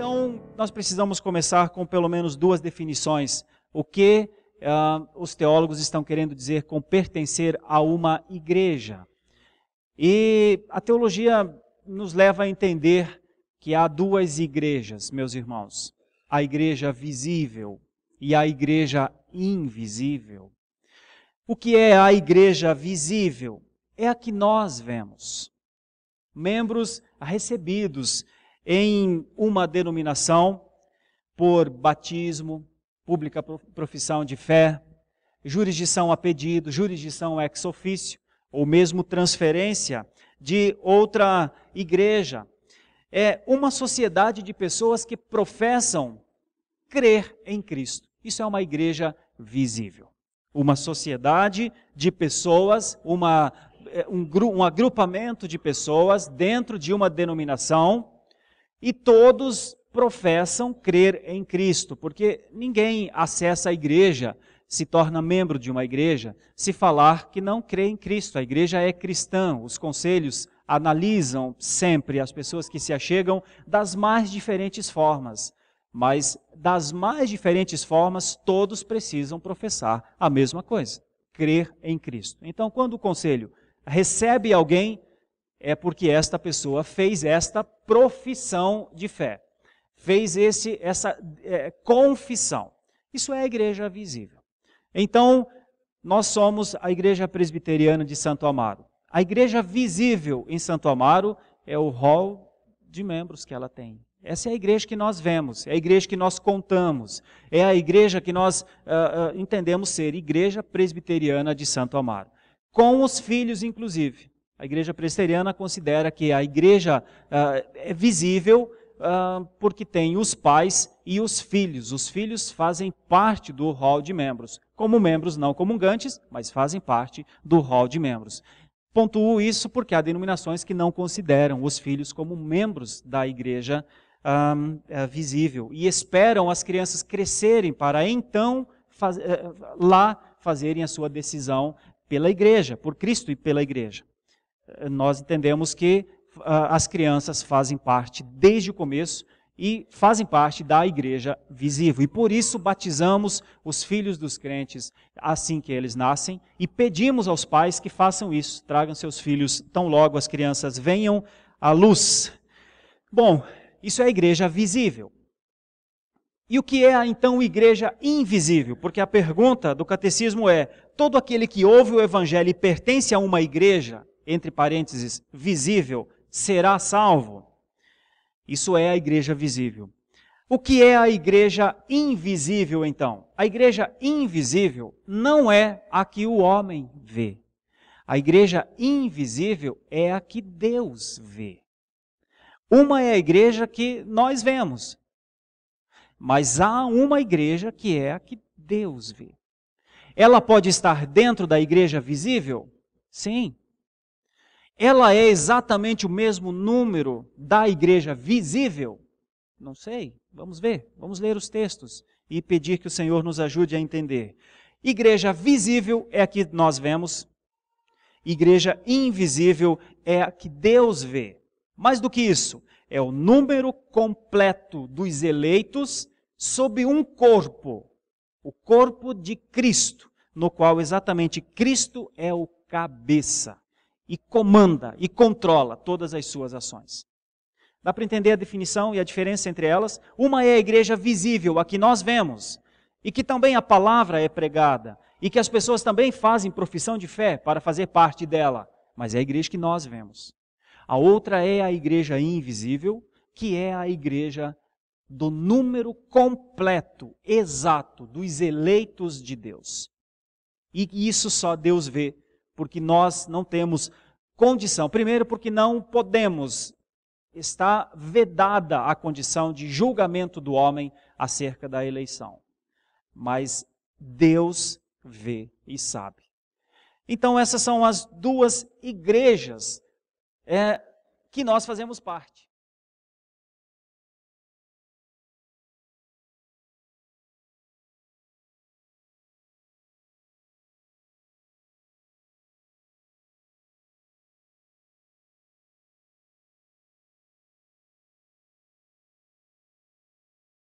Então, nós precisamos começar com pelo menos duas definições. O que os teólogos estão querendo dizer com pertencer a uma igreja. E a teologia nos leva a entender que há duas igrejas, meus irmãos. A igreja visível e a igreja invisível. O que é a igreja visível? É a que nós vemos. Membros recebidos em uma denominação por batismo, pública profissão de fé, jurisdição a pedido, jurisdição ex officio, ou mesmo transferência de outra igreja. É uma sociedade de pessoas que professam crer em Cristo. Isso é uma igreja visível. Uma sociedade de pessoas, um agrupamento de pessoas dentro de uma denominação e todos professam crer em Cristo, porque ninguém acessa a igreja, se torna membro de uma igreja, se falar que não crê em Cristo. A igreja é cristã, os conselhos analisam sempre as pessoas que se achegam das mais diferentes formas, mas das mais diferentes formas todos precisam professar a mesma coisa, crer em Cristo. Então, quando o conselho recebe alguém, é porque esta pessoa fez esta profissão de fé, fez essa confissão. Isso é a igreja visível. Então, nós somos a Igreja Presbiteriana de Santo Amaro. A igreja visível em Santo Amaro é o rol de membros que ela tem. Essa é a igreja que nós vemos, é a igreja que nós contamos, é a igreja que nós entendemos ser Igreja Presbiteriana de Santo Amaro. Com os filhos, inclusive. A igreja presbiteriana considera que a igreja é visível porque tem os pais e os filhos. Os filhos fazem parte do rol de membros, como membros não comungantes, mas fazem parte do rol de membros. Pontuo isso porque há denominações que não consideram os filhos como membros da igreja visível e esperam as crianças crescerem para então lá fazerem a sua decisão pela igreja, por Cristo e pela igreja. Nós entendemos que as crianças fazem parte desde o começo e fazem parte da igreja visível. E por isso batizamos os filhos dos crentes assim que eles nascem e pedimos aos pais que façam isso, tragam seus filhos tão logo as crianças venham à luz. Bom, isso é a igreja visível. E o que é então igreja invisível? Porque a pergunta do catecismo é: todo aquele que ouve o evangelho e pertence a uma igreja, entre parênteses, visível, será salvo? Isso é a igreja visível. O que é a igreja invisível, então? A igreja invisível não é a que o homem vê. A igreja invisível é a que Deus vê. Uma é a igreja que nós vemos, mas há uma igreja que é a que Deus vê. Ela pode estar dentro da igreja visível? Sim. Ela é exatamente o mesmo número da igreja visível? Não sei, vamos ver, vamos ler os textos e pedir que o Senhor nos ajude a entender. Igreja visível é a que nós vemos, igreja invisível é a que Deus vê. Mais do que isso, é o número completo dos eleitos sob um corpo, o corpo de Cristo, no qual exatamente Cristo é o cabeça. E comanda e controla todas as suas ações. Dá para entender a definição e a diferença entre elas? Uma é a igreja visível, a que nós vemos, e que também a palavra é pregada, e que as pessoas também fazem profissão de fé para fazer parte dela, mas é a igreja que nós vemos. A outra é a igreja invisível, que é a igreja do número completo, exato, dos eleitos de Deus. E isso só Deus vê, porque nós não temos condição. Primeiro, porque não podemos, está vedada a condição de julgamento do homem acerca da eleição. Mas Deus vê e sabe. Então essas são as duas igrejas que nós fazemos parte.